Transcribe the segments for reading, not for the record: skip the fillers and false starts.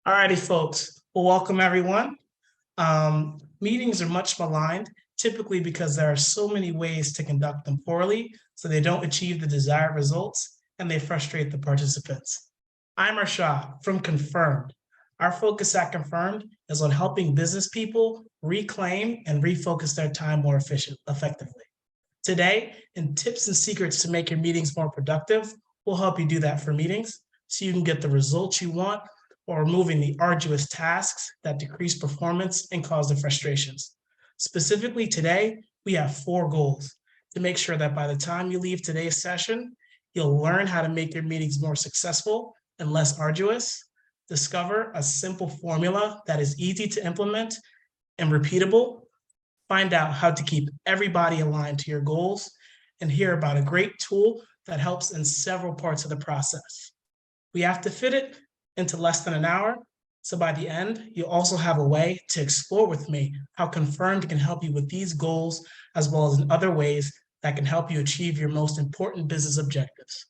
All righty, folks. Well, welcome everyone. Meetings are much maligned, typically because there are so many ways to conduct them poorly, so they don't achieve the desired results and they frustrate the participants. I'm Arshad from Confirmed. Our focus at Confirmed is on helping business people reclaim and refocus their time more effectively. Today, in tips and secrets to make your meetings more productive, we'll help you do that for meetings so you can get the results you want or removing the arduous tasks that decrease performance and cause the frustrations. Specifically today, we have 4 goals to make sure that by the time you leave today's session, you'll learn how to make your meetings more successful and less arduous, discover a simple formula that is easy to implement and repeatable, find out how to keep everybody aligned to your goals, and hear about a great tool that helps in several parts of the process. We have to fit it into less than an hour, so by the end, you'll also have a way to explore with me how Confirmed can help you with these goals, as well as in other ways that can help you achieve your most important business objectives.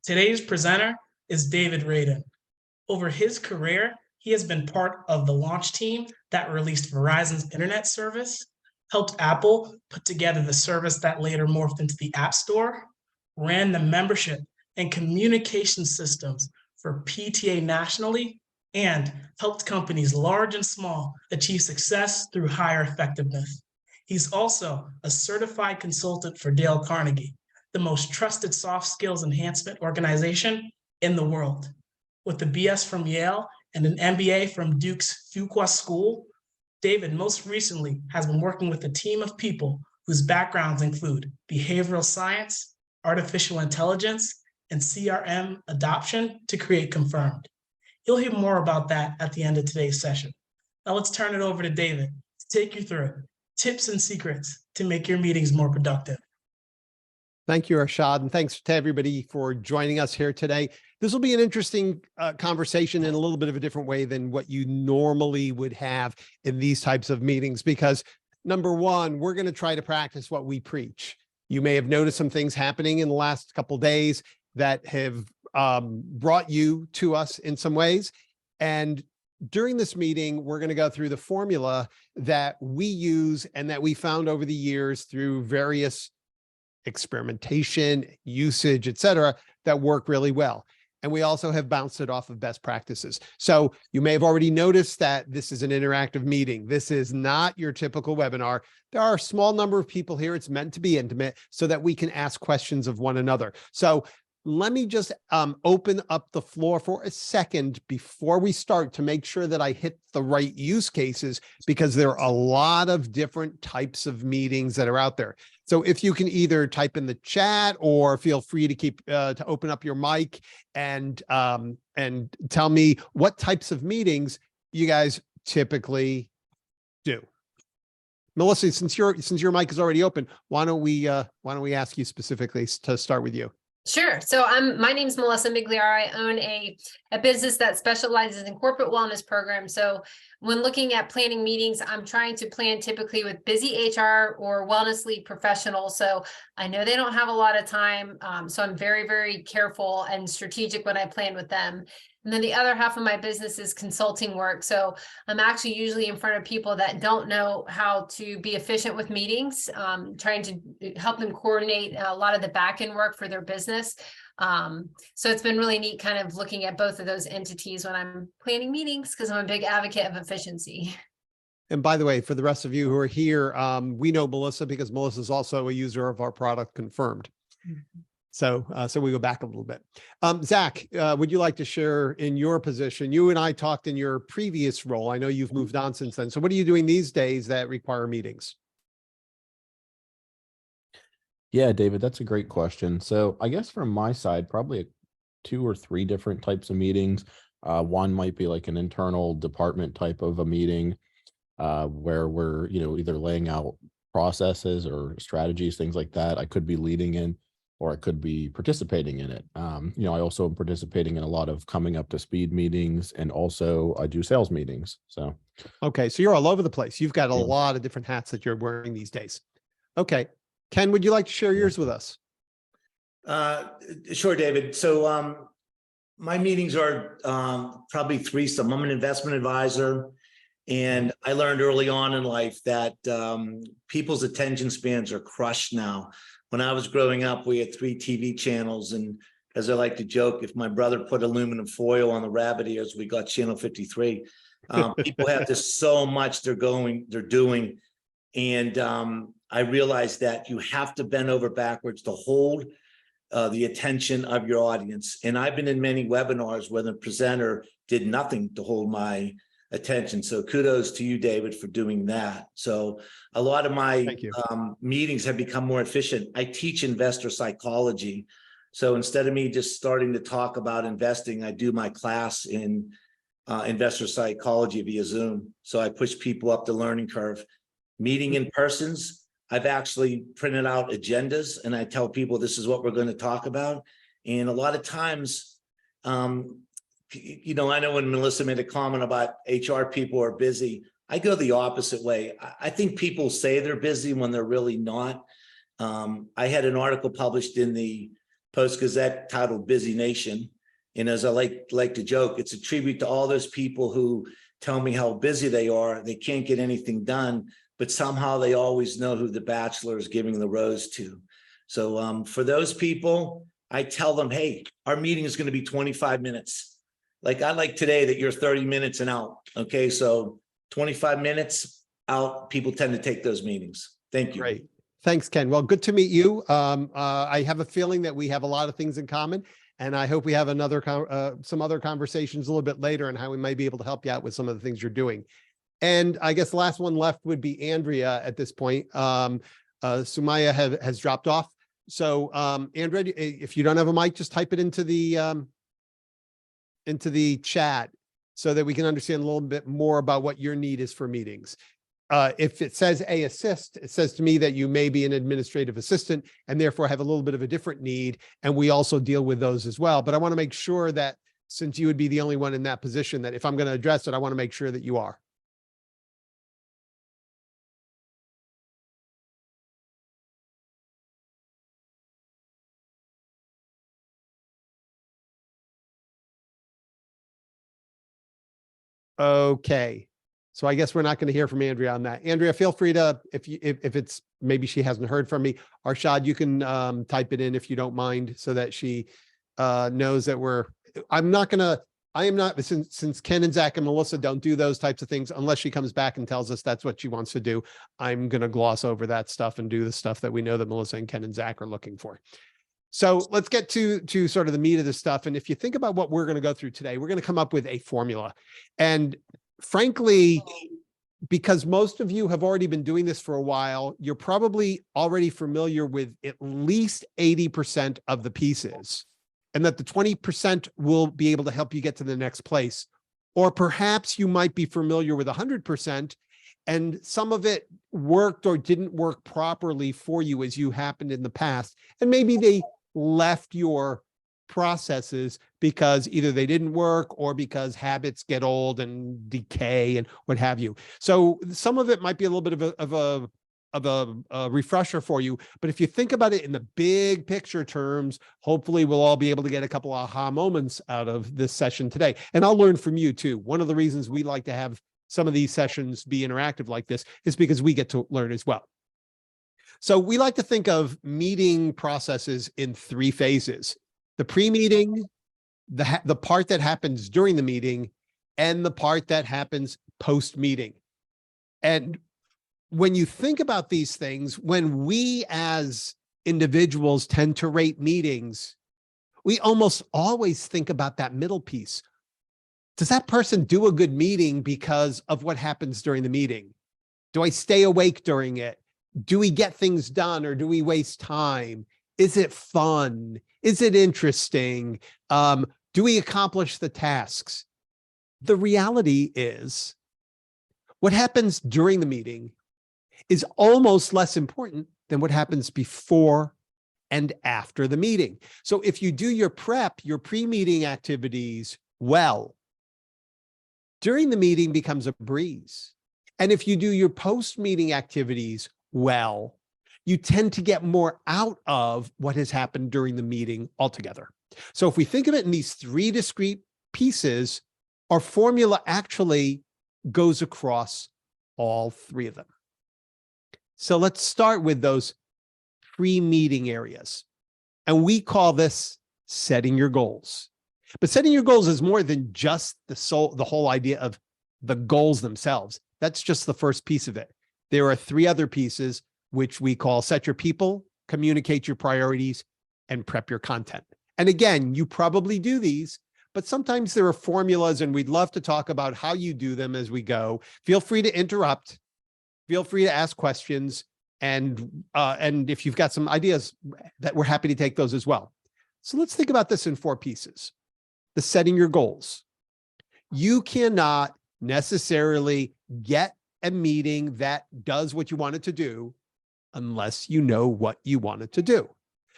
Today's presenter is David Radin. Over his career, he has been part of the launch team that released Verizon's internet service, helped Apple put together the service that later morphed into the App Store, ran the membership and communication systems for PTA nationally, and helped companies large and small achieve success through higher effectiveness. He's also a certified consultant for Dale Carnegie, the most trusted soft skills enhancement organization in the world. With a BS from Yale and an MBA from Duke's Fuqua School, David most recently has been working with a team of people whose backgrounds include behavioral science, artificial intelligence, and CRM adoption to create Confirmed. You'll hear more about that at the end of today's session. Now let's turn it over to David to take you through tips and secrets to make your meetings more productive. Thank you, Arshad, and thanks to everybody for joining us here today. This will be an interesting conversation in a little bit of a different way than what you normally would have in these types of meetings, because number one, we're going to try to practice what we preach. You may have noticed some things happening in the last couple of days that have brought you to us in some ways. And during this meeting, we're going to go through the formula that we use and that we found over the years through various experimentation, usage, et cetera, that work really well. And we also have bounced it off of best practices. So you may have already noticed that this is an interactive meeting. This is not your typical webinar. There are a small number of people here. It's meant to be intimate so that we can ask questions of one another. So let me just open up the floor for a second before we start to make sure that I hit the right use cases, because there are a lot of different types of meetings that are out there. So if you can either type in the chat or feel free to to open up your mic and tell me what types of meetings you guys typically do. Melissa, since your mic is already open, why don't we ask you specifically to start with you? Sure. So my name's Melissa Migliara. I own a business that specializes in corporate wellness programs. So when looking at planning meetings, I'm trying to plan typically with busy HR or wellness lead professionals. So I know they don't have a lot of time. So I'm very, very careful and strategic when I plan with them. And then the other half of my business is consulting work. So I'm actually usually in front of people that don't know how to be efficient with meetings, trying to help them coordinate a lot of the back end work for their business. So it's been really neat kind of looking at both of those entities when I'm planning meetings, because I'm a big advocate of efficiency. And by the way, for the rest of you who are here, we know Melissa because Melissa is also a user of our product Confirmed. Mm-hmm. So we go back a little bit. Zach, would you like to share in your position? You and I talked in your previous role. I know you've moved on since then. So what are you doing these days that require meetings? Yeah, David, that's a great question. So I guess from my side, probably 2 or 3 different types of meetings. One might be like an internal department type of a meeting where we're, either laying out processes or strategies, things like that. I could be leading in, or I could be participating in it. I also am participating in a lot of coming up to speed meetings, and also I do sales meetings. So, okay. So you're all over the place. You've got a lot of different hats that you're wearing these days. Okay. Ken, would you like to share yours with us? Sure, David. So My meetings are probably threesome. I'm an investment advisor, and I learned early on in life that people's attention spans are crushed now. When I was growing up, we had 3 TV channels, and as I like to joke, if my brother put aluminum foil on the rabbit ears, we got channel 53. People have just so much they're doing, and I realized that you have to bend over backwards to hold the attention of your audience. And I've been in many webinars where the presenter did nothing to hold my attention. So kudos to you, David, for doing that. So a lot of my meetings have become more efficient. I teach investor psychology. So instead of me just starting to talk about investing, I do my class in investor psychology via Zoom. So I push people up the learning curve. Meeting in persons, I've actually printed out agendas, and I tell people this is what we're going to talk about. And a lot of times, you know, I know when Melissa made a comment about HR people are busy, I go the opposite way. I think people say they're busy when they're really not. I had an article published in the Post-Gazette titled Busy Nation. And as I like to joke, it's a tribute to all those people who tell me how busy they are. They can't get anything done, but somehow they always know who the bachelor is giving the rose to. So for those people, I tell them, hey, our meeting is going to be 25 minutes. Like I like today that you're 30 minutes and out. Okay, so 25 minutes out, people tend to take those meetings. Thank you. Great. Thanks, Ken. Well, good to meet you. I have a feeling that we have a lot of things in common, and I hope we have some other conversations a little bit later on how we might be able to help you out with some of the things you're doing. And I guess the last one left would be Andrea at this point. Sumaya has dropped off. So Andrea, if you don't have a mic, just type it into the chat so that we can understand a little bit more about what your need is for meetings. If it says assist, it says to me that you may be an administrative assistant and therefore have a little bit of a different need. And we also deal with those as well. But I want to make sure that since you would be the only one in that position, that if I'm going to address it, I want to make sure that you are. Okay. So I guess we're not going to hear from Andrea on that. Andrea, feel free to, if it's, maybe she hasn't heard from me. Arshad, you can type it in if you don't mind so that she knows that I am not, since Ken and Zach and Melissa don't do those types of things, unless she comes back and tells us that's what she wants to do, I'm going to gloss over that stuff and do the stuff that we know that Melissa and Ken and Zach are looking for. So let's get to sort of the meat of the stuff. And if you think about what we're going to go through today, we're going to come up with a formula. And frankly, because most of you have already been doing this for a while, you're probably already familiar with at least 80% of the pieces, and that the 20% will be able to help you get to the next place. Or perhaps you might be familiar with 100%, and some of it worked or didn't work properly for you as you happened in the past. And maybe they left your processes because either they didn't work or because habits get old and decay and what have you. So some of it might be a little bit of a refresher for you. But if you think about it in the big picture terms, hopefully we'll all be able to get a couple aha moments out of this session today. And I'll learn from you too. One of the reasons we like to have some of these sessions be interactive like this is because we get to learn as well. So we like to think of meeting processes in 3 phases: the pre-meeting, the part that happens during the meeting, and the part that happens post-meeting. And when you think about these things, when we as individuals tend to rate meetings, we almost always think about that middle piece. Does that person do a good meeting because of what happens during the meeting? Do I stay awake during it? Do we get things done or do we waste time? Is it fun? Is it interesting? Do we accomplish the tasks? The reality is what happens during the meeting is almost less important than what happens before and after the meeting. So if you do your prep, your pre-meeting activities well, during the meeting becomes a breeze. And if you do your post-meeting activities well, you tend to get more out of what has happened during the meeting altogether. So if we think of it in these three discrete pieces, our formula actually goes across all three of them. So let's start with those pre-meeting areas. And we call this setting your goals. But setting your goals is more than just the whole idea of the goals themselves. That's just the first piece of it. There are three other pieces, which we call set your people, communicate your priorities, and prep your content. And again, you probably do these, but sometimes there are formulas, and we'd love to talk about how you do them as we go. Feel free to interrupt. Feel free to ask questions. And if you've got some ideas, that we're happy to take those as well. So let's think about this in four pieces. The setting your goals. You cannot necessarily get a meeting that does what you want it to do unless you know what you want it to do.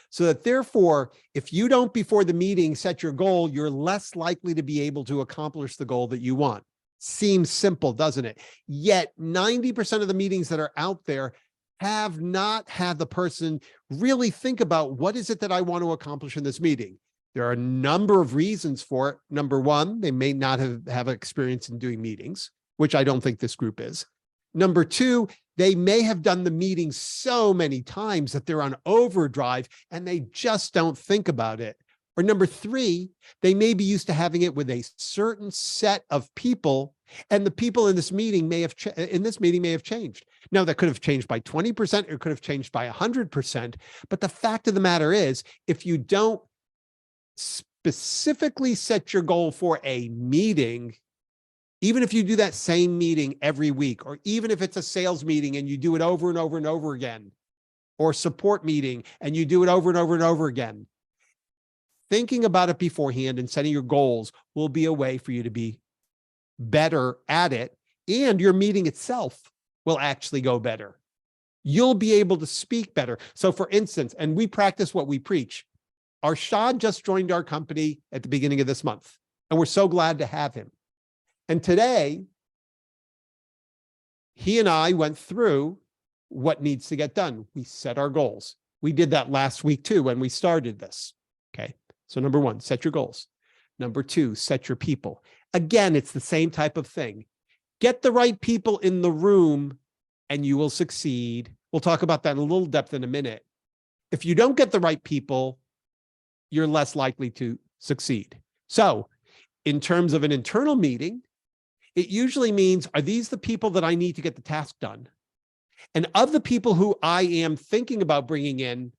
So that therefore, if you don't before the meeting set your goal, you're less likely to be able to accomplish the goal that you want. Seems simple, doesn't it? Yet 90% of the meetings that are out there have not had the person really think about what is it that I want to accomplish in this meeting. There are a number of reasons for it. Number one, they may not have experience in doing meetings, which I don't think this group is. Number two, they may have done the meeting so many times that they're on overdrive and they just don't think about it. Or number three, they may be used to having it with a certain set of people, and the people in this meeting may have changed. Now, that could have changed by 20%, or could have changed by 100%. But the fact of the matter is, if you don't specifically set your goal for a meeting, even if you do that same meeting every week, or even if it's a sales meeting and you do it over and over and over again, or support meeting and you do it over and over and over again, thinking about it beforehand and setting your goals will be a way for you to be better at it, and your meeting itself will actually go better. You'll be able to speak better. So for instance, and we practice what we preach, Arshad just joined our company at the beginning of this month, and we're so glad to have him. And today, he and I went through what needs to get done. We set our goals. We did that last week too when we started this. Okay. So number one, set your goals. Number two, set your people. Again, it's the same type of thing. Get the right people in the room and you will succeed. We'll talk about that in a little depth in a minute. If you don't get the right people, you're less likely to succeed. So in terms of an internal meeting, it usually means, are these the people that I need to get the task done? And of the people who I am thinking about bringing in,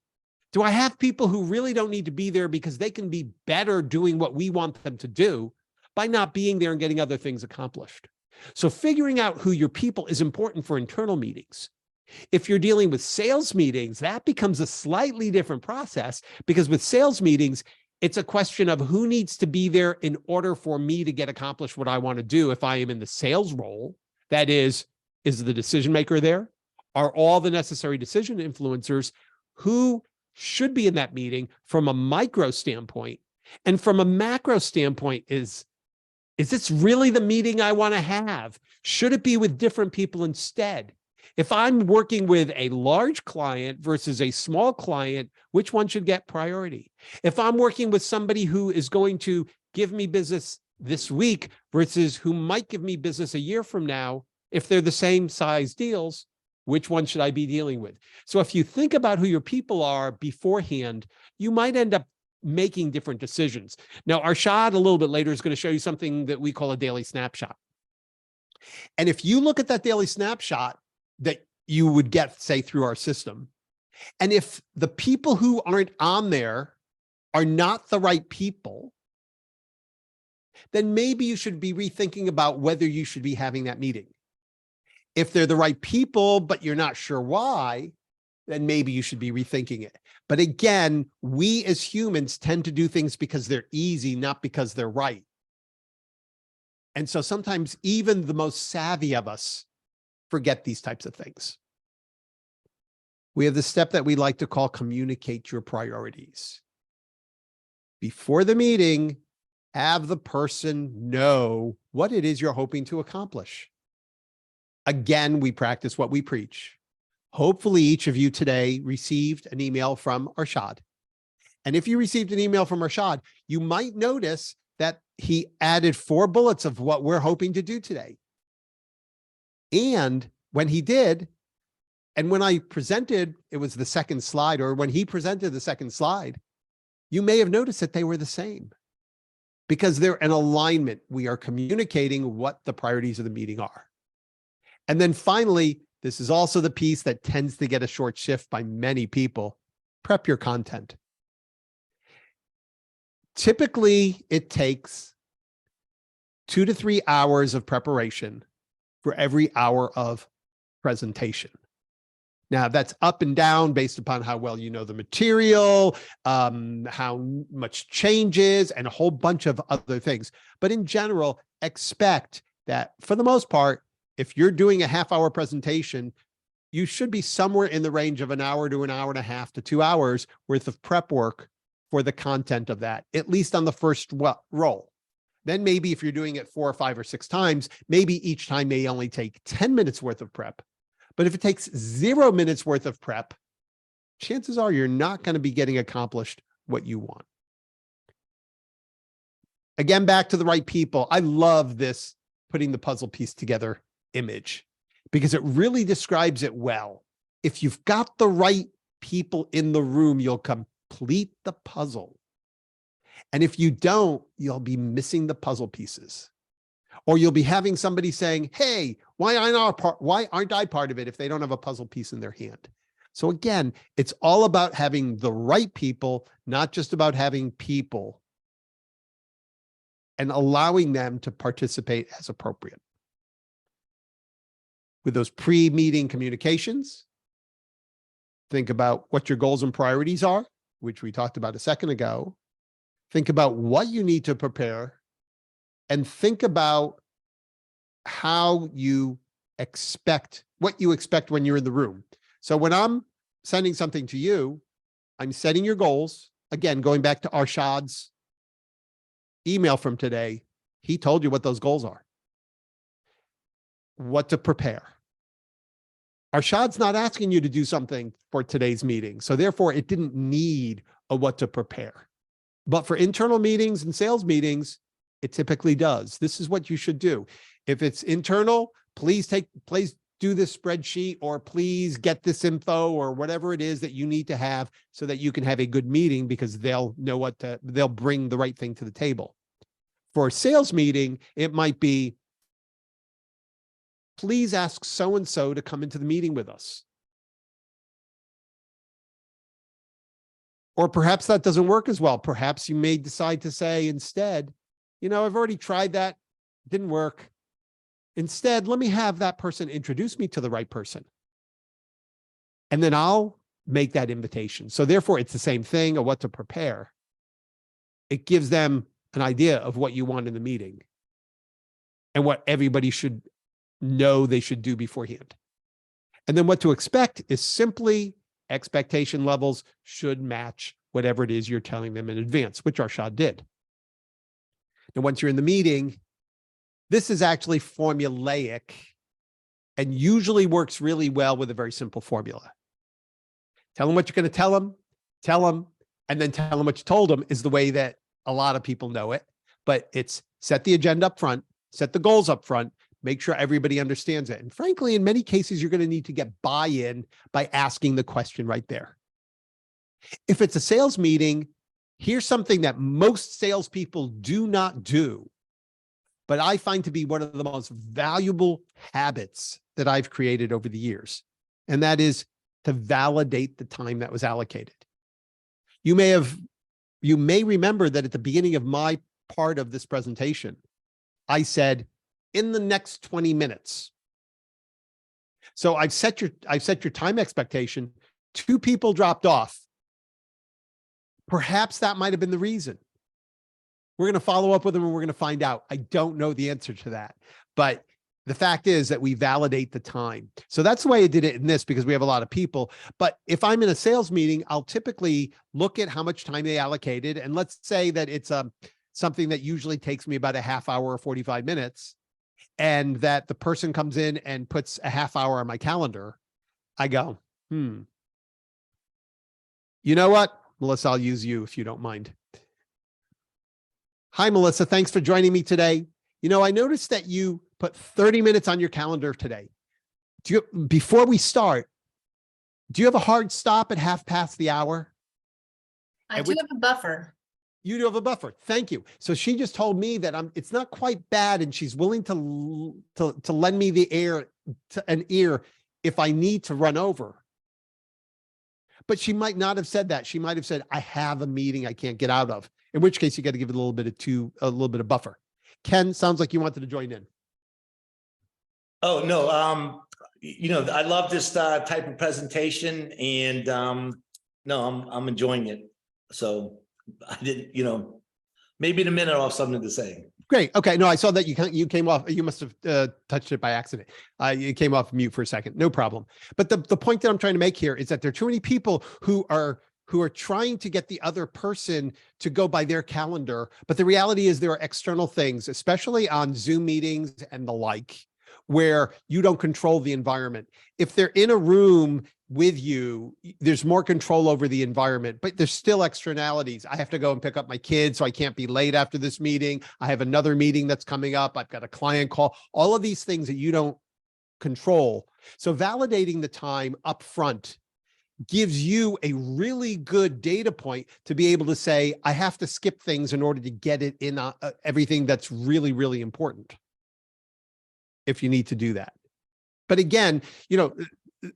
do I have people who really don't need to be there because they can be better doing what we want them to do by not being there and getting other things accomplished? So figuring out who your people is important for internal meetings. If you're dealing with sales meetings, that becomes a slightly different process, because with sales meetings, it's a question of who needs to be there in order for me to get accomplished what I want to do if I am in the sales role. That is the decision maker there? Are all the necessary decision influencers who should be in that meeting from a micro standpoint? And from a macro standpoint, is this really the meeting I want to have? Should it be with different people instead? If I'm working with a large client versus a small client, which one should get priority? If I'm working with somebody who is going to give me business this week versus who might give me business a year from now, if they're the same size deals, which one should I be dealing with? So if you think about who your people are beforehand, you might end up making different decisions. Now, Arshad, a little bit later, is going to show you something that we call a daily snapshot. And if you look at that daily snapshot that you would get, say, through our system, and if the people who aren't on there are not the right people, then maybe you should be rethinking about whether you should be having that meeting. If they're the right people, but you're not sure why, then maybe you should be rethinking it. But again, we as humans tend to do things because they're easy, not because they're right. And so sometimes even the most savvy of us forget these types of things. We have the step that we like to call communicate your priorities. Before the meeting, have the person know what it is you're hoping to accomplish. Again, we practice what we preach. Hopefully each of you today received an email from Arshad. And if you received an email from Arshad, you might notice that he added 4 bullets of what we're hoping to do today. And when he did, and when I presented, it was the second slide, or when he presented the second slide, you may have noticed that they were the same because they're in alignment. We are communicating what the priorities of the meeting are. And then finally, this is also the piece that tends to get a short shift by many people. Prep your content. Typically, it takes 2 to 3 hours of preparation for every hour of presentation. Now, that's up and down based upon how well you know the material, how much changes, and a whole bunch of other things. But in general, expect that for the most part, if you're doing a half-hour presentation, you should be somewhere in the range of an hour to an hour and a half to 2 hours worth of prep work for the content of that, at least on the first roll. Then maybe if you're doing it 4 or 5 or 6 times, maybe each time may only take 10 minutes worth of prep. But if it takes 0 minutes worth of prep, chances are you're not going to be getting accomplished what you want. Again, back to the right people. I love this putting the puzzle piece together image because it really describes it well. If you've got the right people in the room, you'll complete the puzzle. And if you don't, you'll be missing the puzzle pieces. Or you'll be having somebody saying, hey, why aren't I part of it if they don't have a puzzle piece in their hand? So again, it's all about having the right people, not just about having people, and allowing them to participate as appropriate. With those pre-meeting communications, think about what your goals and priorities are, which we talked about a second ago. Think about what you need to prepare, and think about how you expect, what you expect when you're in the room. So when I'm sending something to you, I'm setting your goals. Again, going back to Arshad's email from today, he told you what those goals are, what to prepare. Arshad's not asking you to do something for today's meeting. So therefore, it didn't need a what to prepare. But for internal meetings and sales meetings, it typically does. This is what you should do. If it's internal, please do this spreadsheet, or please get this info, or whatever it is that you need to have so that you can have a good meeting, because they'll know they'll bring the right thing to the table. For a sales meeting, it might be, please ask so-and-so to come into the meeting with us. Or perhaps that doesn't work as well. Perhaps you may decide to say instead, you know, I've already tried that, didn't work. Instead, let me have that person introduce me to the right person. And then I'll make that invitation. So therefore, it's the same thing, of what to prepare. It gives them an idea of what you want in the meeting and what everybody should know they should do beforehand. And then what to expect is simply expectation levels should match whatever it is you're telling them in advance, which Arshad did. And once you're in the meeting, this is actually formulaic and usually works really well with a very simple formula. Tell them what you're going to tell them, and then tell them what you told them is the way that a lot of people know it. But it's set the agenda up front, set the goals up front, make sure everybody understands it. And frankly, in many cases, you're going to need to get buy-in by asking the question right there. If it's a sales meeting, here's something that most salespeople do not do, but I find to be one of the most valuable habits that I've created over the years. And that is to validate the time that was allocated. You may remember that at the beginning of my part of this presentation, I said, in the next 20 minutes. So I've set your time expectation. 2 people dropped off. Perhaps that might have been the reason. We're going to follow up with them and we're going to find out. I don't know the answer to that, but the fact is that we validate the time. So that's the way I did it in this, because we have a lot of people. But if I'm in a sales meeting, I'll typically look at how much time they allocated. And let's say that it's something that usually takes me about a half hour or 45 minutes. And that the person comes in and puts a half hour on my calendar. I go, you know what? Melissa, I'll use you if you don't mind. Hi, Melissa. Thanks for joining me today. You know, I noticed that you put 30 minutes on your calendar today. Before we start, do you have a hard stop at 1/2 the hour? I do have a buffer. You do have a buffer. Thank you. So she just told me that it's not quite bad, and she's willing to lend me an ear if I need to run over. But she might not have said that. She might have said, I have a meeting I can't get out of, in which case you got to give it a little bit of buffer. Ken, sounds like you wanted to join in. Oh, no. You know, I love this type of presentation, and no, I'm enjoying it. So I didn't, you know, maybe in a minute I'll have something to say. Great. Okay. No, I saw that you came off. You must have touched it by accident. You came off mute for a second. No problem. But the point that I'm trying to make here is that there are too many people who are trying to get the other person to go by their calendar. But the reality is there are external things, especially on Zoom meetings and the like, where you don't control the environment. If they're in a room with you, there's more control over the environment, but there's still externalities. I have to go and pick up my kids, so I can't be late after this meeting. I have another meeting that's coming up. I've got a client call, all of these things that you don't control. So validating the time up front gives you a really good data point to be able to say, I have to skip things in order to get it in everything that's really, really important, if you need to do that. But again, you know,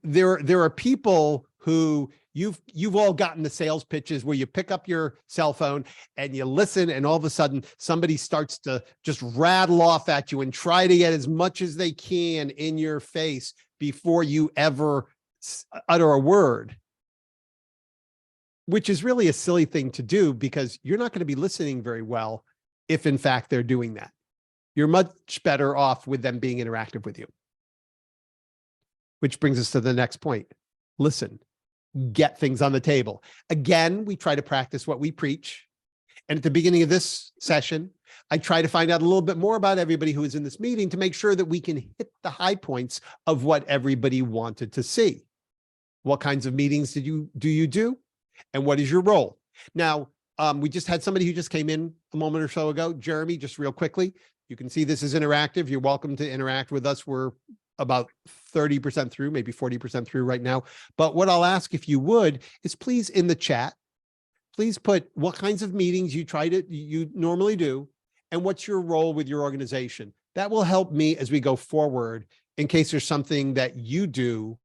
there are people who you've all gotten the sales pitches where you pick up your cell phone and you listen, and all of a sudden somebody starts to just rattle off at you and try to get as much as they can in your face before you ever utter a word, which is really a silly thing to do, because you're not going to be listening very well if in fact they're doing that. You're much better off with them being interactive with you. Which brings us to the next point. Listen, get things on the table. Again, we try to practice what we preach. And at the beginning of this session, I try to find out a little bit more about everybody who is in this meeting to make sure that we can hit the high points of what everybody wanted to see. What kinds of meetings do you do? And what is your role? Now, we just had somebody who just came in a moment or so ago. Jeremy, just real quickly, you can see this is interactive. You're welcome to interact with us. We're about 30% through, maybe 40% through right now. But what I'll ask, if you would, is please in the chat, please put what kinds of meetings you normally do, and what's your role with your organization. That will help me as we go forward in case there's something that you do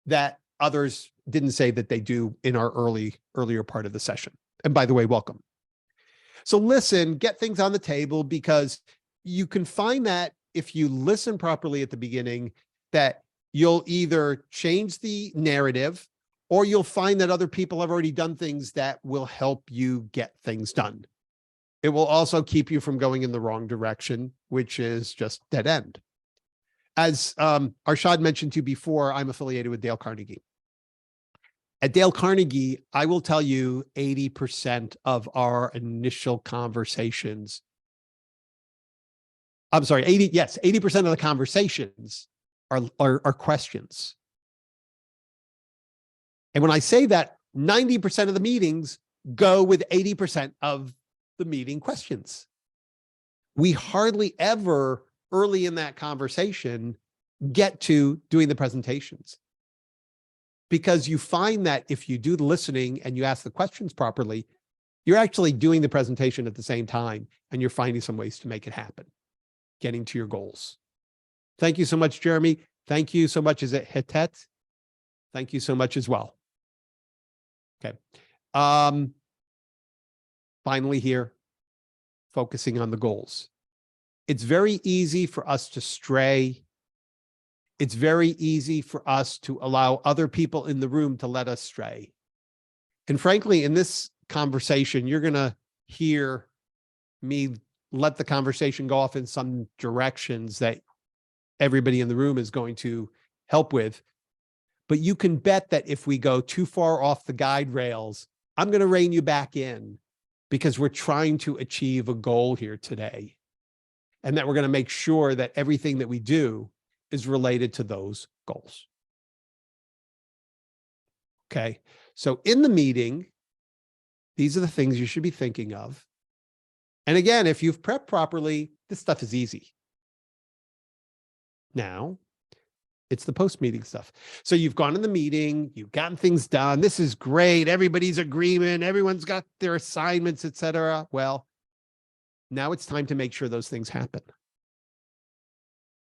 that others didn't say that they do in our earlier part of the session. And by the way, welcome. So listen, get things on the table, because you can find that if you listen properly at the beginning, that you'll either change the narrative, or you'll find that other people have already done things that will help you get things done. It will also keep you from going in the wrong direction, which is just dead end. As Arshad mentioned to you before, I'm affiliated with Dale Carnegie. At Dale Carnegie, I will tell you 80% of our initial conversations, I'm sorry, 80% of the conversations are questions. And when I say that, 90% of the meetings go with 80% of the meeting questions. We hardly ever, early in that conversation, get to doing the presentations. Because you find that if you do the listening and you ask the questions properly, you're actually doing the presentation at the same time, and you're finding some ways to make it happen, getting to your goals. Thank you so much, Jeremy. Thank you so much. Is it Hitet? Thank you so much as well. Okay. Finally here, focusing on the goals. It's very easy for us to stray. It's very easy for us to allow other people in the room to let us stray. And frankly, in this conversation, you're going to hear me let the conversation go off in some directions that everybody in the room is going to help with. But you can bet that if we go too far off the guide rails, I'm going to rein you back in, because we're trying to achieve a goal here today. And that we're going to make sure that everything that we do is related to those goals. Okay. So in the meeting, These are the things you should be thinking of. And again, if you've prepped properly, this stuff is easy. Now, it's the post-meeting stuff. So you've gone in the meeting, you've gotten things done. This is great. Everybody's agreement. Everyone's got their assignments, etc. Well, now it's time to make sure those things happen.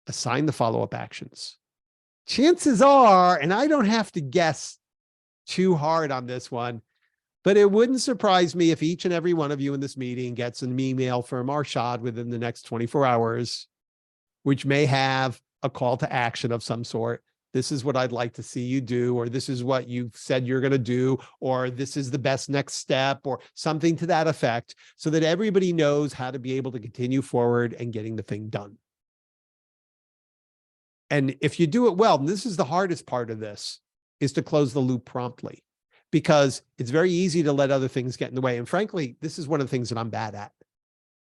Assign the follow-up actions. Chances are, and I don't have to guess too hard on this one, but it wouldn't surprise me if each and every one of you in this meeting gets an email from Arshad within the next 24 hours, which may have a call to action of some sort. This is what I'd like to see you do, or this is what you've said you're going to do, or this is the best next step, or something to that effect, so that everybody knows how to be able to continue forward and getting the thing done. And if you do it well, and this is the hardest part of this, is to close the loop promptly, because it's very easy to let other things get in the way. And frankly, this is one of the things that I'm bad at.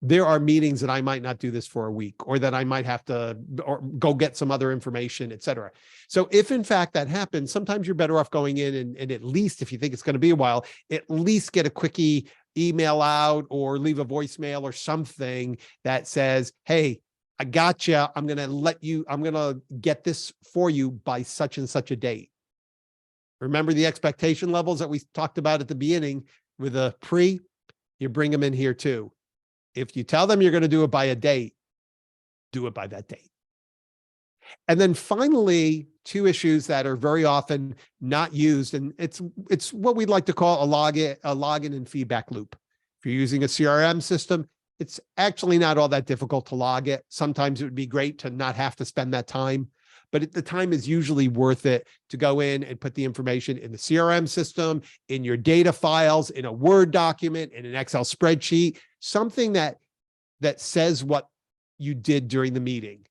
There are meetings that I might not do this for a week, or that I might have to or go get some other information, et cetera. So if in fact that happens, sometimes you're better off going in and at least, if you think it's going to be a while, at least get a quickie email out or leave a voicemail or something that says, hey, I got you. I'm going to get this for you by such and such a date. Remember the expectation levels that we talked about at the beginning with a pre, you bring them in here too. If you tell them you're going to do it by a date, do it by that date. And then finally, two issues that are very often not used, and it's what we'd like to call a login and feedback loop. If you're using a CRM system, it's actually not all that difficult to log it. Sometimes it would be great to not have to spend that time, but the time is usually worth it to go in and put the information in the CRM system, in your data files, in a Word document, in an Excel spreadsheet, something that says what you did during the meeting.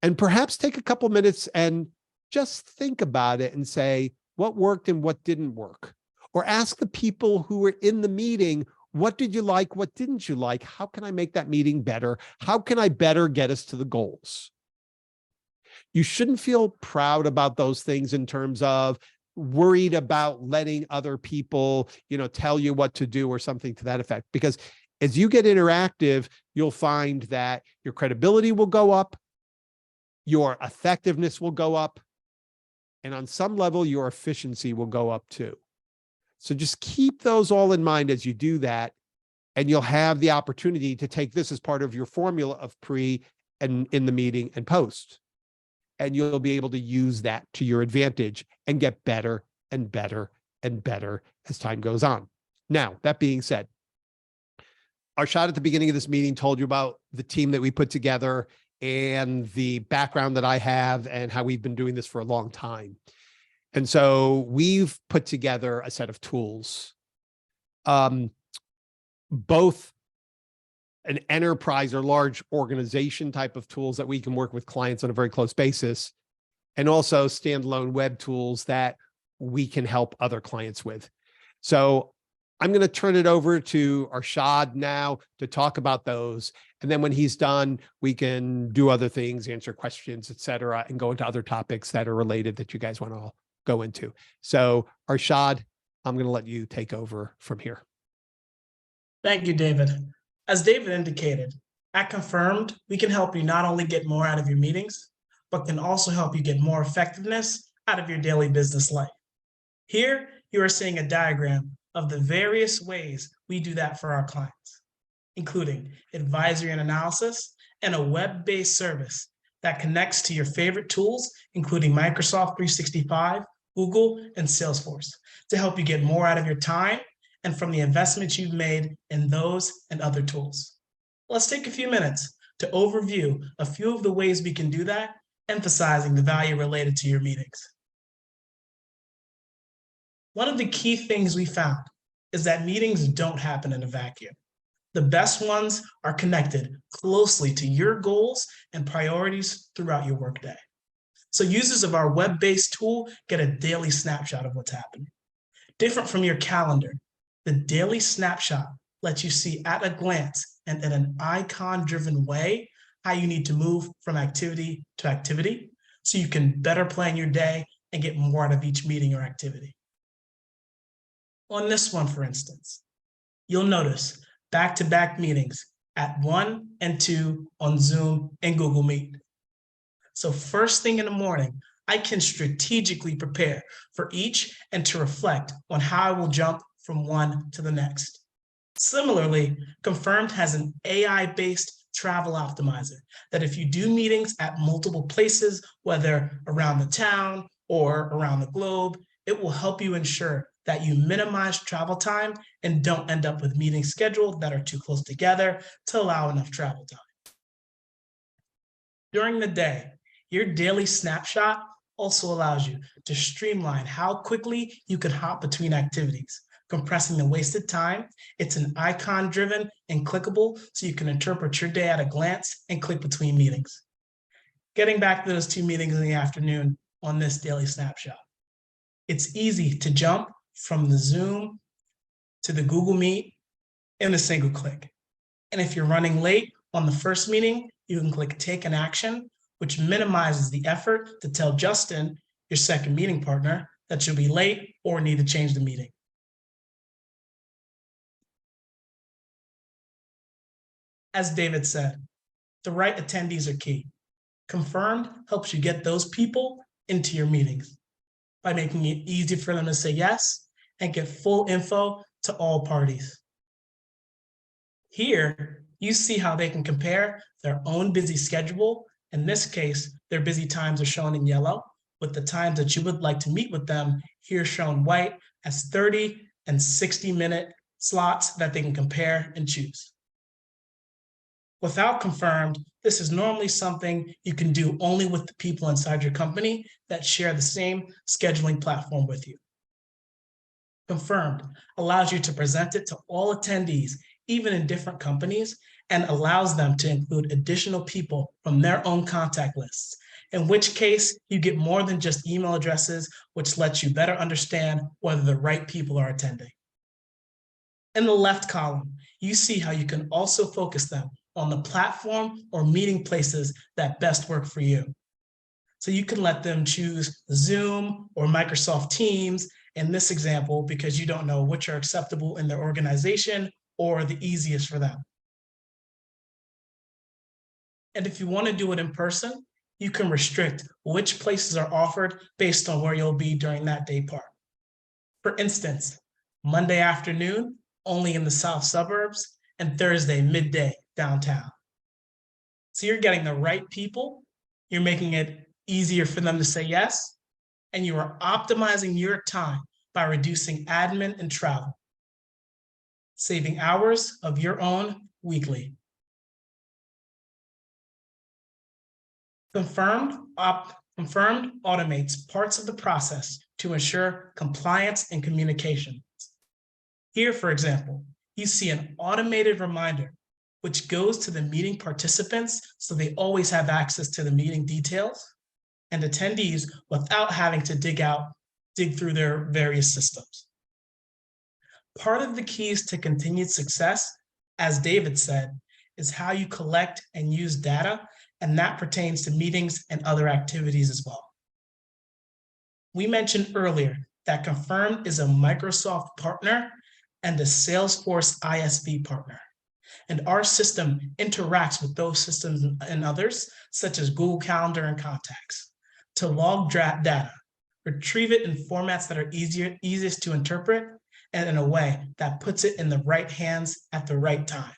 And perhaps take a couple minutes and just think about it and say, what worked and what didn't work? Or ask the people who were in the meeting, what did you like? What didn't you like? How can I make that meeting better? How can I better get us to the goals? You shouldn't feel proud about those things in terms of worried about letting other people, tell you what to do or something to that effect. Because as you get interactive, you'll find that your credibility will go up, your effectiveness will go up, and on some level, your efficiency will go up too. So just keep those all in mind as you do that, and you'll have the opportunity to take this as part of your formula of pre and in the meeting and post. And you'll be able to use that to your advantage and get better and better and better as time goes on. Now, that being said, Arshad at the beginning of this meeting told you about the team that we put together and the background that I have and how we've been doing this for a long time. And so we've put together a set of tools, both an enterprise or large organization type of tools that we can work with clients on a very close basis, and also standalone web tools that we can help other clients with. So I'm going to turn it over to Arshad now to talk about those. And then when he's done, we can do other things, answer questions, et cetera, and go into other topics that are related that you guys want to go into. So Arshad, I'm going to let you take over from here. Thank you, David. As David indicated, at Confirmed, we can help you not only get more out of your meetings, but can also help you get more effectiveness out of your daily business life. Here, you are seeing a diagram of the various ways we do that for our clients, including advisory and analysis and a web-based service that connects to your favorite tools, including Microsoft 365, Google, and Salesforce, to help you get more out of your time and from the investments you've made in those and other tools. Let's take a few minutes to overview a few of the ways we can do that, emphasizing the value related to your meetings. One of the key things we found is that meetings don't happen in a vacuum. The best ones are connected closely to your goals and priorities throughout your workday. So users of our web-based tool get a daily snapshot of what's happening. Different from your calendar, the daily snapshot lets you see at a glance and in an icon-driven way how you need to move from activity to activity so you can better plan your day and get more out of each meeting or activity. On this one, for instance, You'll notice back-to-back meetings at 1 and 2 on Zoom and Google Meet. So first thing in the morning, I can strategically prepare for each and to reflect on how I will jump from one to the next. Similarly, Confirmed has an AI-based travel optimizer that if you do meetings at multiple places, whether around the town or around the globe, it will help you ensure that you minimize travel time and don't end up with meetings scheduled that are too close together to allow enough travel time. During the day, your daily snapshot also allows you to streamline how quickly you can hop between activities, compressing the wasted time. It's an icon-driven and clickable, so you can interpret your day at a glance and click between meetings. Getting back to those 2 meetings in the afternoon on this daily snapshot. It's easy to jump from the Zoom to the Google Meet in a single click. And if you're running late on the first meeting, you can click Take an Action, which minimizes the effort to tell Justin, your second meeting partner, that you'll be late or need to change the meeting. As David said, the right attendees are key. Confirmed helps you get those people into your meetings by making it easy for them to say yes and get full info to all parties. Here, you see how they can compare their own busy schedule. In this case, their busy times are shown in yellow, with the times that you would like to meet with them here shown white as 30 and 60-minute slots that they can compare and choose. Without Confirmed, this is normally something you can do only with the people inside your company that share the same scheduling platform with you. Confirmed allows you to present it to all attendees, even in different companies, and allows them to include additional people from their own contact lists, in which case you get more than just email addresses, which lets you better understand whether the right people are attending. In the left column, you see how you can also focus them on the platform or meeting places that best work for you. So you can let them choose Zoom or Microsoft Teams in this example, because you don't know which are acceptable in their organization or the easiest for them. And if you want to do it in person, you can restrict which places are offered based on where you'll be during that day part. For instance, Monday afternoon, only in the south suburbs, and Thursday midday downtown. So you're getting the right people, you're making it easier for them to say yes, and you are optimizing your time by reducing admin and travel, saving hours of your own weekly. Confirmed automates parts of the process to ensure compliance and communication. Here, for example, you see an automated reminder which goes to the meeting participants so they always have access to the meeting details, and attendees without having to dig through their various systems. Part of the keys to continued success, as David said, is how you collect and use data, and that pertains to meetings and other activities as well. We mentioned earlier that Confirmed is a Microsoft partner and a Salesforce ISV partner. And our system interacts with those systems and others, such as Google Calendar and Contacts, to log data, retrieve it in formats that are easiest to interpret, and in a way that puts it in the right hands at the right time,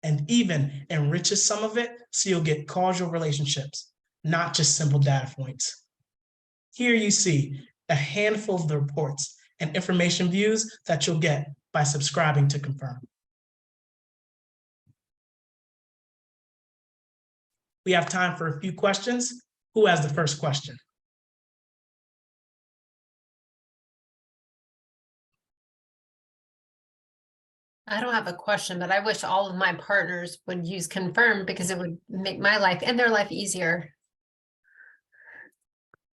and even enriches some of it so you'll get causal relationships, not just simple data points. Here you see a handful of the reports and information views that you'll get by subscribing to Confirmed. We have time for a few questions. Who has the first question? I don't have a question, but I wish all of my partners would use Confirmed because it would make my life and their life easier.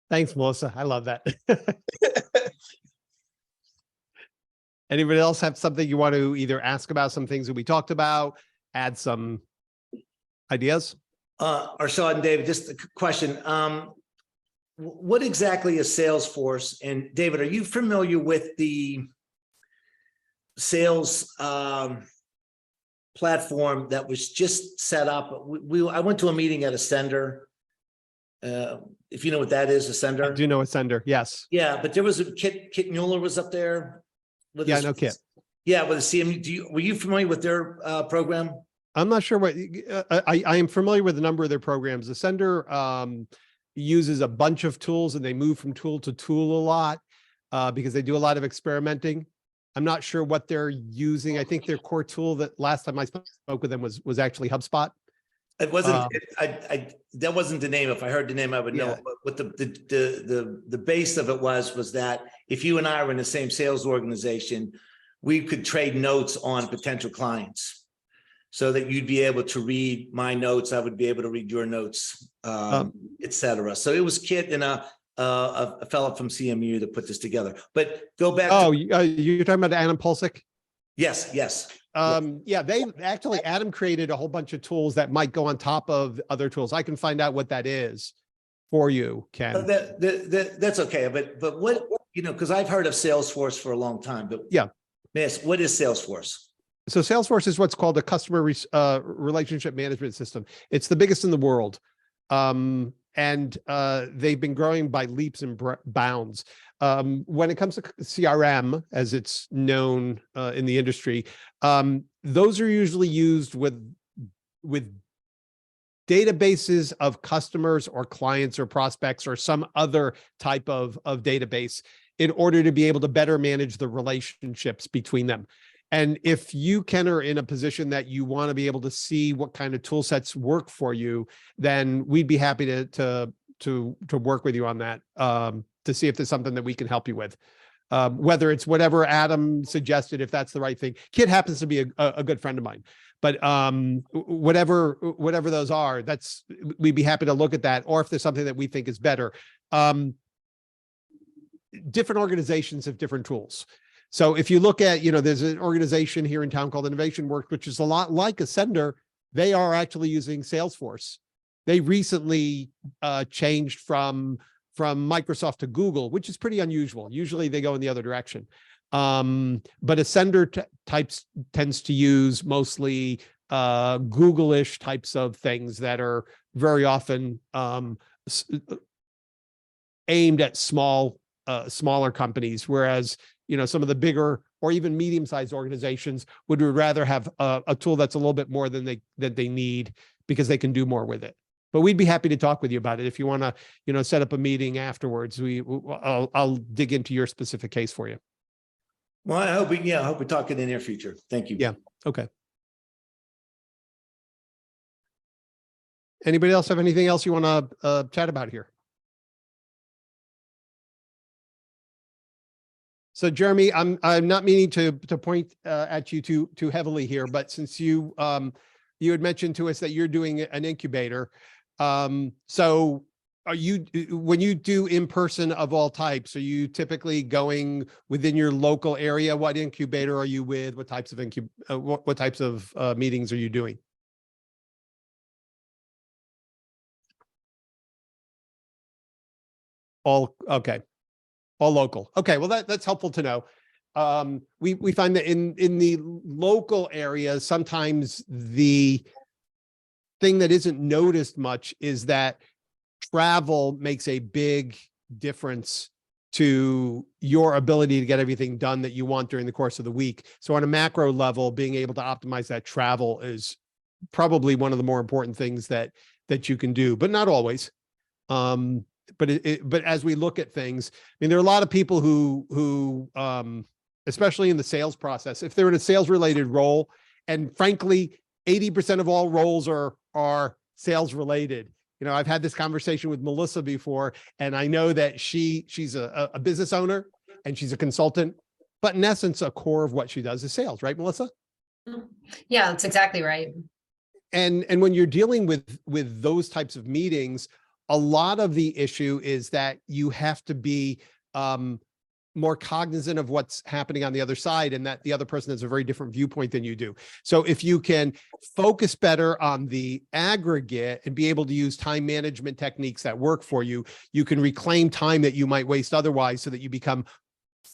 Thanks, Melissa. I love that. Anybody else have something you want to either ask about some things that we talked about, add some ideas? Arshad and David, just a question. What exactly is Salesforce? And David, are you familiar with the sales platform that was just set up. I went to a meeting at Ascender. If you know what that is, Ascender. I do know Ascender, yes. Yeah, but there was a Kit Mueller was up there. With Yeah, I know Kit. Yeah, with the CMU. Were you familiar with their program? I'm not sure what I am familiar with a number of their programs. Ascender uses a bunch of tools, and they move from tool to tool a lot because they do a lot of experimenting. I'm not sure what they're using. I think their core tool that last time I spoke with them was actually HubSpot. It wasn't. That wasn't the name. If I heard the name, I would know. Yeah. But what the base of it was that if you and I were in the same sales organization, we could trade notes on potential clients, so that you'd be able to read my notes, I would be able to read your notes, etc. So it was Kit and a fellow from CMU that put this together. But go back. Oh, you're talking about Adam Pulsick? Yes. Yeah, they actually, Adam created a whole bunch of tools that might go on top of other tools. I can find out what that is for you, Ken. That's okay. But what, because I've heard of Salesforce for a long time, but yeah. Miss, what is Salesforce? So Salesforce is what's called a customer relationship management system. It's the biggest in the world. And they've been growing by leaps and bounds. When it comes to CRM, as it's known in the industry, those are usually used with databases of customers or clients or prospects or some other type of database in order to be able to better manage the relationships between them. And if you, Ken, are in a position that you want to be able to see what kind of tool sets work for you, then we'd be happy to work with you on that, to see if there's something that we can help you with. Whether it's whatever Adam suggested, if that's the right thing. Kit happens to be a good friend of mine, but whatever those are, we'd be happy to look at that, or if there's something that we think is better. Different organizations have different tools. So if you look at, there's an organization here in town called Innovation Works, which is a lot like Ascender. They are actually using Salesforce. They recently changed from Microsoft to Google, which is pretty unusual. Usually they go in the other direction. But Ascender tends to use mostly Google-ish types of things that are very often aimed at smaller companies, whereas some of the bigger or even medium-sized organizations would rather have a tool that's a little bit more than they need, because they can do more with it. But we'd be happy to talk with you about it if you want to, set up a meeting afterwards. I'll dig into your specific case for you. Well, I hope we talk in the near future. Thank you. Yeah. Okay. Anybody else have anything else you want to chat about here? So Jeremy, I'm not meaning to point at you too heavily here, but since you had mentioned to us that you're doing an incubator, so are you, when you do in person of all types, are you typically going within your local area? What incubator are you with? What types of what types of meetings are you doing? All okay. All local. Okay, well that's helpful to know. We find that in the local areas, sometimes the thing that isn't noticed much is that travel makes a big difference to your ability to get everything done that you want during the course of the week. So on a macro level, being able to optimize that travel is probably one of the more important things that you can do, but not always. But as we look at things, I mean, there are a lot of people who especially in the sales process, if they're in a sales related role, and frankly, 80% of all roles are sales related. I've had this conversation with Melissa before, and I know that she's a business owner and she's a consultant, but in essence, a core of what she does is sales, right, Melissa? Yeah, that's exactly right. And when you're dealing with those types of meetings, a lot of the issue is that you have to be more cognizant of what's happening on the other side, and that the other person has a very different viewpoint than you do. So if you can focus better on the aggregate and be able to use time management techniques that work for you, you can reclaim time that you might waste otherwise, so that you become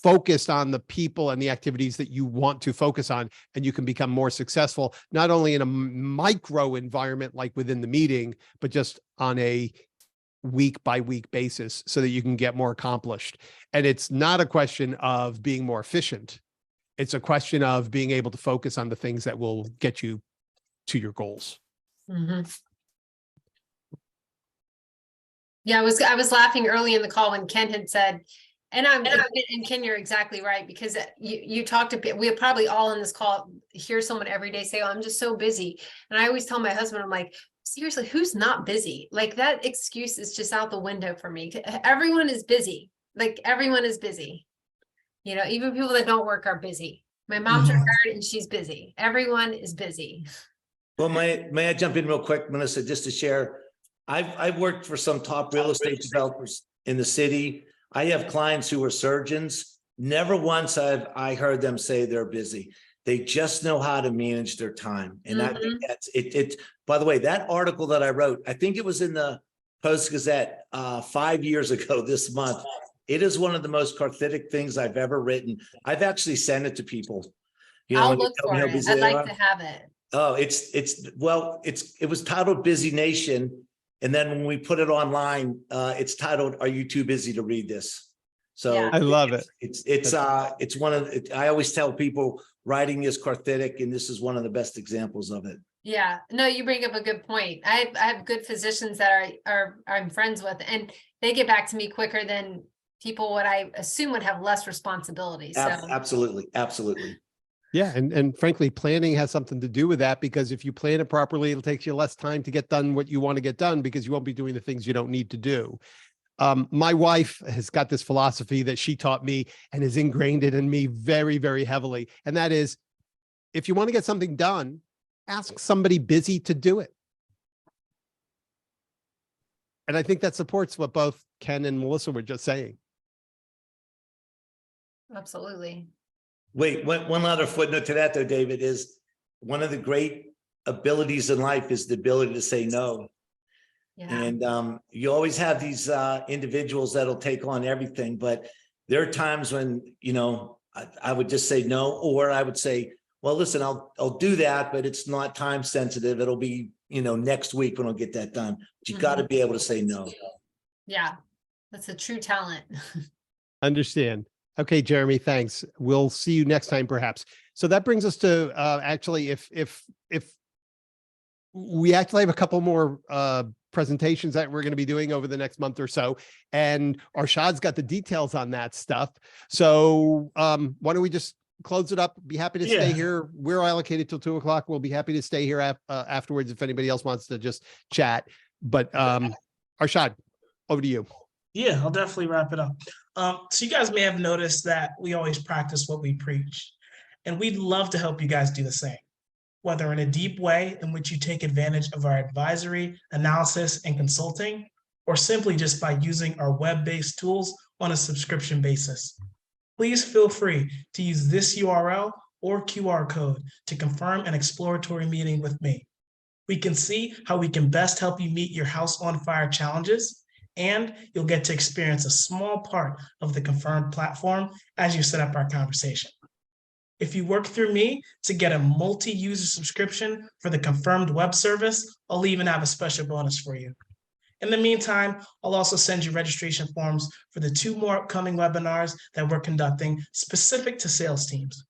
focused on the people and the activities that you want to focus on, and you can become more successful, not only in a micro environment like within the meeting, but just on a week by week basis so that you can get more accomplished. And it's not a question of being more efficient. It's a question of being able to focus on the things that will get you to your goals. Mhm. Yeah, I was laughing early in the call when Ken had said, and Ken, you're exactly right, because you talked a bit, we probably all on this call hear someone every day say, oh, I'm just so busy. And I always tell my husband, I'm like, seriously, who's not busy? Like, that excuse is just out the window for me. Everyone is busy. Like, everyone is busy. You know, even people that don't work are busy. My mom's retired and she's busy. Everyone is busy. Well, may I jump in real quick, Melissa, just to share? I've worked for some top real estate developers in the city. I have clients who are surgeons. Never once have I heard them say they're busy. They just know how to manage their time. And I think that's it. By the way, that article that I wrote, I think it was in the Post-Gazette 5 years ago this month. It is one of the most cathartic things I've ever written. I've actually sent it to people. You know, I'll look for it. I'd like to have it. Oh, it was titled Busy Nation. And then when we put it online, it's titled, Are You Too Busy to Read This? So Yeah. I love it. It's one of the, I always tell people writing is cathartic, and this is one of the best examples of it. Yeah, no, you bring up a good point. I have good physicians that I'm friends with, and they get back to me quicker than people what I assume would have less responsibility. So Absolutely. Yeah. And frankly, planning has something to do with that, because if you plan it properly, it'll take you less time to get done what you want to get done, because you won't be doing the things you don't need to do. My wife has got this philosophy that she taught me and has ingrained it in me very, very heavily. And that is, if you want to get something done, ask somebody busy to do it. And I think that supports what both Ken and Melissa were just saying. absolutely. Wait, one other footnote to that though, David, is one of the great abilities in life is the ability to say no. Yeah. And you always have these individuals that'll take on everything, but there are times when, you know, I would just say no, or I would say, well, listen, I'll do that, but it's not time sensitive. It'll be, you know, next week when I'll get that done. But you got to be able to say no. Yeah, that's a true talent. Understand. Okay, Jeremy, thanks. We'll see you next time, perhaps. So that brings us to actually, if we actually have a couple more presentations that we're going to be doing over the next month or so, and Arshad's got the details on that stuff. So why don't we just close it up? Be happy to stay here. We're allocated till 2 o'clock. We'll be happy to stay here afterwards if anybody else wants to just chat. But Arshad, over to you. Yeah, I'll definitely wrap it up. So you guys may have noticed that we always practice what we preach, and we'd love to help you guys do the same, whether in a deep way in which you take advantage of our advisory, analysis, and consulting, or simply just by using our web-based tools on a subscription basis. Please feel free to use this URL or QR code to confirm an exploratory meeting with me. We can see how we can best help you meet your house on fire challenges, and you'll get to experience a small part of the Confirmed platform as you set up our conversation. If you work through me to get a multi-user subscription for the Confirmed web service, I'll even have a special bonus for you. In the meantime, I'll also send you registration forms for the 2 more upcoming webinars that we're conducting specific to sales teams.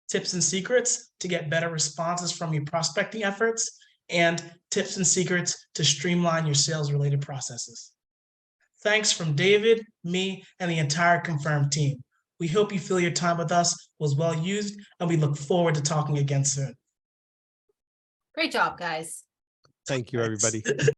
Tips and secrets to get better responses from your prospecting efforts, and tips and secrets to streamline your sales-related processes. Thanks from David, me, and the entire Confirmed team. We hope you feel your time with us was well used, and we look forward to talking again soon. Great job, guys. Thank you, everybody.